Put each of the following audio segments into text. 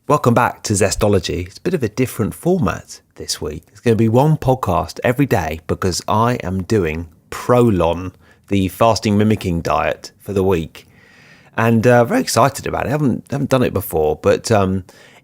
Welcome back to Zestology. It's a bit of a different format this week. It's going to be one podcast every day because I am doing ProLon, the fasting mimicking diet for the week. And very excited about it. I haven't done it before, but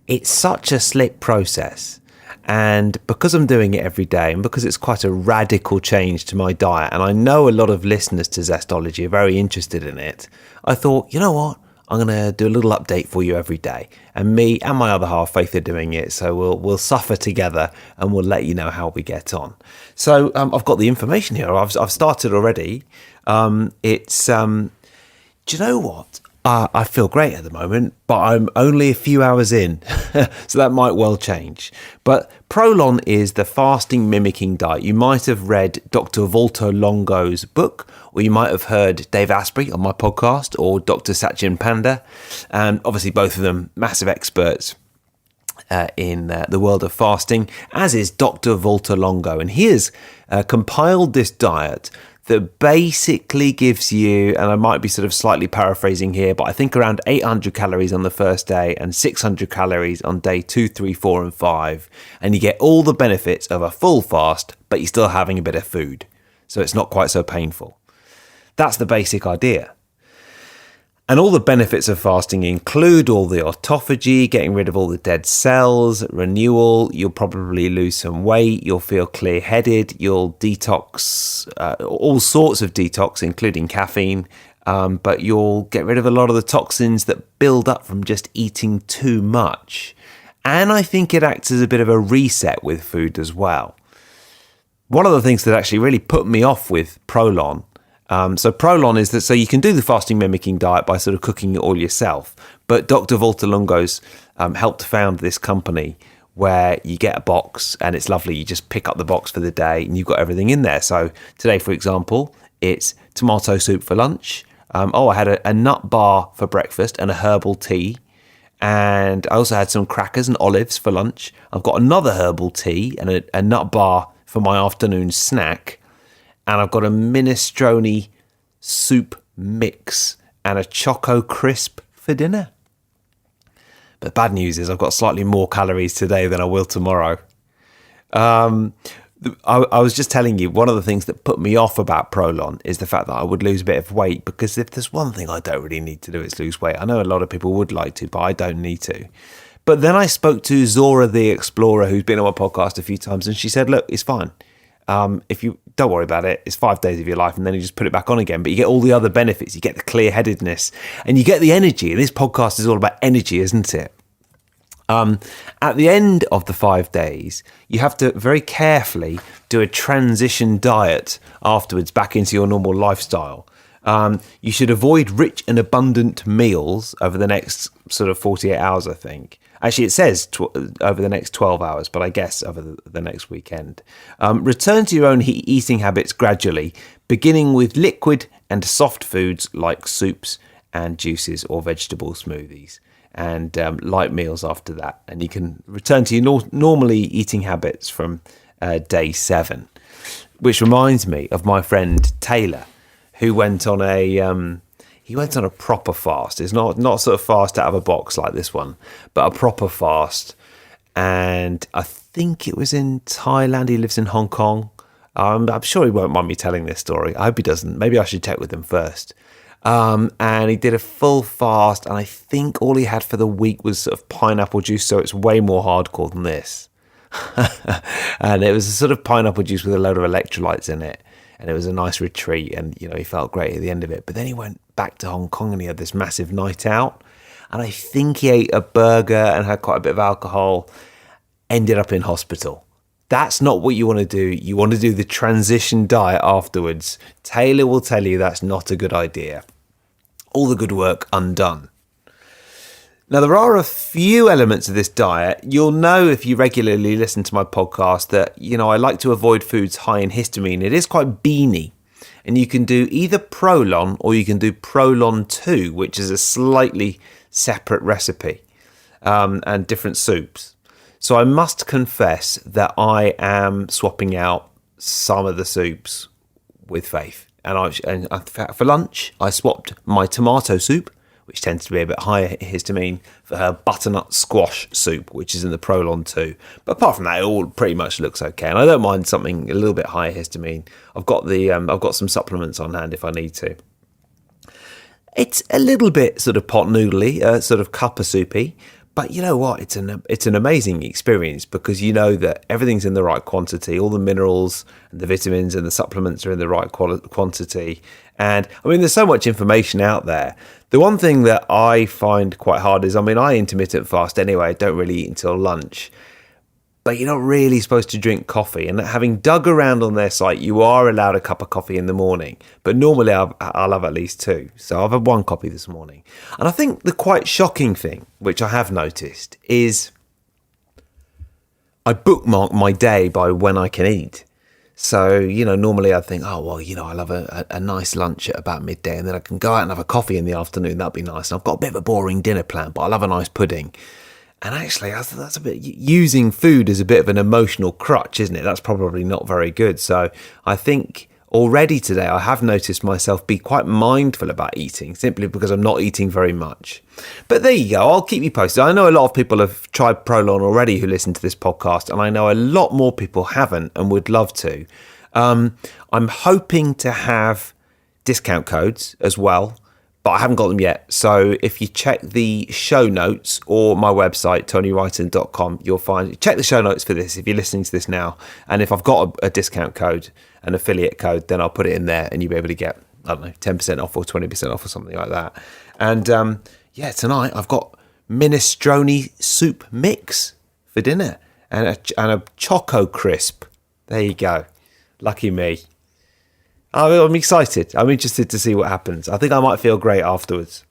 it's such a slick process. And because I'm doing it every day and because it's quite a radical change to my diet, and I know a lot of listeners to Zestology are very interested in it, I thought, you know what? I'm going to do a little update for you every day. And me and my other half, Faith, are doing it. So we'll suffer together and we'll let you know how we get on. So I've got the information here. I've started already. Do you know what? I feel great at the moment, but I'm only a few hours in, so that might well change. But ProLon is the fasting mimicking diet. You might have read Dr. Walter Longo's book, or you might have heard Dave Asprey on my podcast, or Dr. Satchin Panda. And obviously both of them massive experts in the world of fasting, as is Dr. Walter Longo. And he has compiled this diet that basically gives you, and I might be sort of slightly paraphrasing here, but I think around 800 calories on the first day and 600 calories on day 2, 3, 4 and 5. And you get all the benefits of a full fast, but you're still having a bit of food. So it's not quite so painful. That's the basic idea. And all the benefits of fasting include all the autophagy, getting rid of all the dead cells, renewal. You'll probably lose some weight. You'll feel clear-headed. You'll detox, all sorts of detox, including caffeine. But you'll get rid of a lot of the toxins that build up from just eating too much. And I think it acts as a bit of a reset with food as well. One of the things that actually really put me off with ProLon, so ProLon is that, so you can do the fasting mimicking diet by sort of cooking it all yourself. But Dr. Walter Longo's helped found this company where you get a box and it's lovely. You just pick up the box for the day and you've got everything in there. So today, for example, it's tomato soup for lunch. I had a nut bar for breakfast and a herbal tea. And I also had some crackers and olives for lunch. I've got another herbal tea and a nut bar for my afternoon snack. And I've got a minestrone soup mix and a choco crisp for dinner. But bad news is I've got slightly more calories today than I will tomorrow. I was just telling you, one of the things that put me off about ProLon is the fact that I would lose a bit of weight, because if there's one thing I don't really need to do, it's lose weight. I know a lot of people would like to, but I don't need to. But then I spoke to Zora the Explorer, who's been on my podcast a few times, and she said, look, it's fine. If you don't worry about it, it's 5 days of your life and then you just put it back on again. But you get all the other benefits. You get the clear-headedness and you get the energy. And this podcast is all about energy, isn't it? At the end of the 5 days, you have to very carefully do a transition diet afterwards back into your normal lifestyle. You should avoid rich and abundant meals over the next sort of 48 hours, I think. Actually, it says over the next 12 hours, but I guess over the next weekend. Return to your own eating habits gradually, beginning with liquid and soft foods like soups and juices or vegetable smoothies, and light meals after that. And you can return to your normally eating habits from day 7, which reminds me of my friend Taylor, who went on a proper fast. It's not sort of fast out of a box like this one, but a proper fast. And I think it was in Thailand. He lives in Hong Kong. I'm sure he won't mind me telling this story. I hope he doesn't. Maybe I should check with him first. And he did a full fast, and I think all he had for the week was sort of pineapple juice, so it's way more hardcore than this. And it was a sort of pineapple juice with a load of electrolytes in it. And it was a nice retreat, and he felt great at the end of it. But then he went back to Hong Kong and he had this massive night out. And I think he ate a burger and had quite a bit of alcohol, ended up in hospital. That's not what you want to do. You want to do the transition diet afterwards. Taylor will tell you that's not a good idea. All the good work undone. Now, there are a few elements of this diet. You'll know if you regularly listen to my podcast that, I like to avoid foods high in histamine. It is quite beany. And you can do either ProLon or you can do ProLon 2, which is a slightly separate recipe and different soups. So I must confess that I am swapping out some of the soups with Faith. And for lunch, I swapped my tomato soup which tends to be a bit higher histamine, for her butternut squash soup, which is in the ProLon too. But apart from that, it all pretty much looks okay. And I don't mind something a little bit higher histamine. I've got some supplements on hand if I need to. It's a little bit sort of pot noodly, sort of cuppa soupy. But you know what? It's an amazing experience because you know that everything's in the right quantity. All the minerals and the vitamins and the supplements are in the right quantity. And I mean, there's so much information out there. The one thing that I find quite hard is, I intermittent fast anyway. I don't really eat until lunch. But you're not really supposed to drink coffee. And having dug around on their site, you are allowed a cup of coffee in the morning. But normally I'll have at least two. So I've had one coffee this morning. And I think the quite shocking thing, which I have noticed, is I bookmark my day by when I can eat. So, normally I'd think, I'll have a nice lunch at about midday and then I can go out and have a coffee in the afternoon. That'd be nice. And I've got a bit of a boring dinner plan, but I'll have a nice pudding. And actually, that's a bit using food as a bit of an emotional crutch, isn't it? That's probably not very good. So I think already today I have noticed myself be quite mindful about eating simply because I'm not eating very much. But there you go. I'll keep you posted. I know a lot of people have tried ProLon already who listen to this podcast, and I know a lot more people haven't and would love to. I'm hoping to have discount codes as well, but I haven't got them yet. So if you check the show notes or my website, TonyWrighton.com, you'll check the show notes for this if you're listening to this now. And if I've got a discount code, an affiliate code, then I'll put it in there and you'll be able to get, 10% off or 20% off or something like that. And tonight I've got minestrone soup mix for dinner and a Choco Crisp. There you go. Lucky me. I'm excited. I'm interested to see what happens. I think I might feel great afterwards.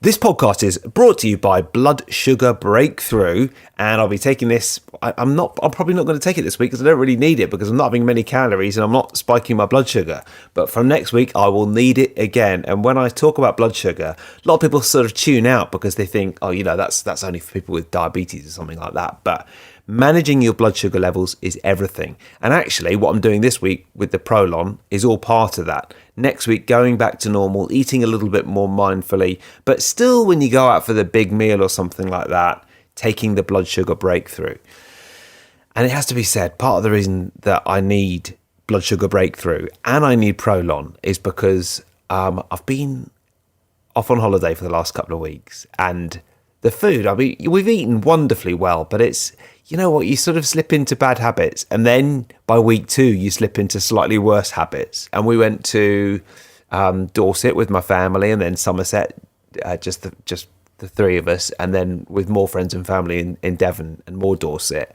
This podcast is brought to you by Blood Sugar Breakthrough, and I'll be taking this. I'm probably not going to take it this week because I don't really need it because I'm not having many calories and I'm not spiking my blood sugar. But from next week, I will need it again. And when I talk about blood sugar, a lot of people sort of tune out because they think, that's only for people with diabetes or something like that. But managing your blood sugar levels is everything. And actually, what I'm doing this week with the ProLon is all part of that. Next week, going back to normal, eating a little bit more mindfully, but still when you go out for the big meal or something like that, taking the blood sugar breakthrough. And it has to be said, part of the reason that I need blood sugar breakthrough and I need ProLon is because I've been off on holiday for the last couple of weeks, and the food, we've eaten wonderfully well, but it's, you know what, you sort of slip into bad habits, and then by week 2 you slip into slightly worse habits. And we went to Dorset with my family, and then Somerset, just the three of us, and then with more friends and family in Devon and more Dorset.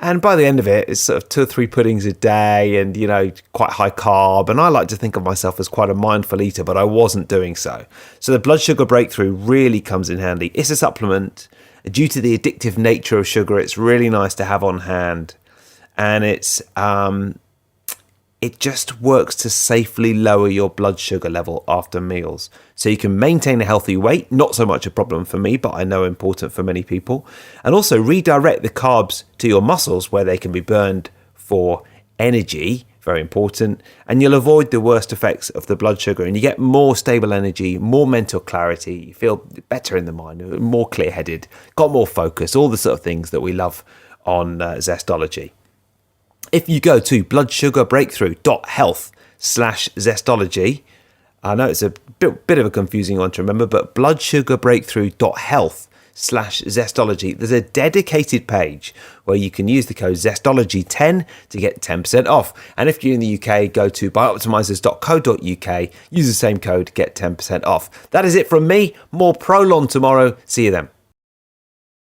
And by the end of it, it's sort of 2 or 3 puddings a day and, quite high carb. And I like to think of myself as quite a mindful eater, but I wasn't doing so. So the blood sugar breakthrough really comes in handy. It's a supplement. Due to the addictive nature of sugar, it's really nice to have on hand. And it just works to safely lower your blood sugar level after meals. So you can maintain a healthy weight, not so much a problem for me, but I know important for many people. And also redirect the carbs to your muscles where they can be burned for energy, very important. And you'll avoid the worst effects of the blood sugar, and you get more stable energy, more mental clarity, you feel better in the mind, more clear-headed, got more focus, all the sort of things that we love on Zestology. If you go to bloodsugarbreakthrough.health/Zestology, I know it's a bit of a confusing one to remember, but bloodsugarbreakthrough.health/Zestology, there's a dedicated page where you can use the code Zestology10 to get 10% off. And if you're in the UK, go to bioptimizers.co.uk, use the same code, get 10% off. That is it from me. More ProLon tomorrow. See you then.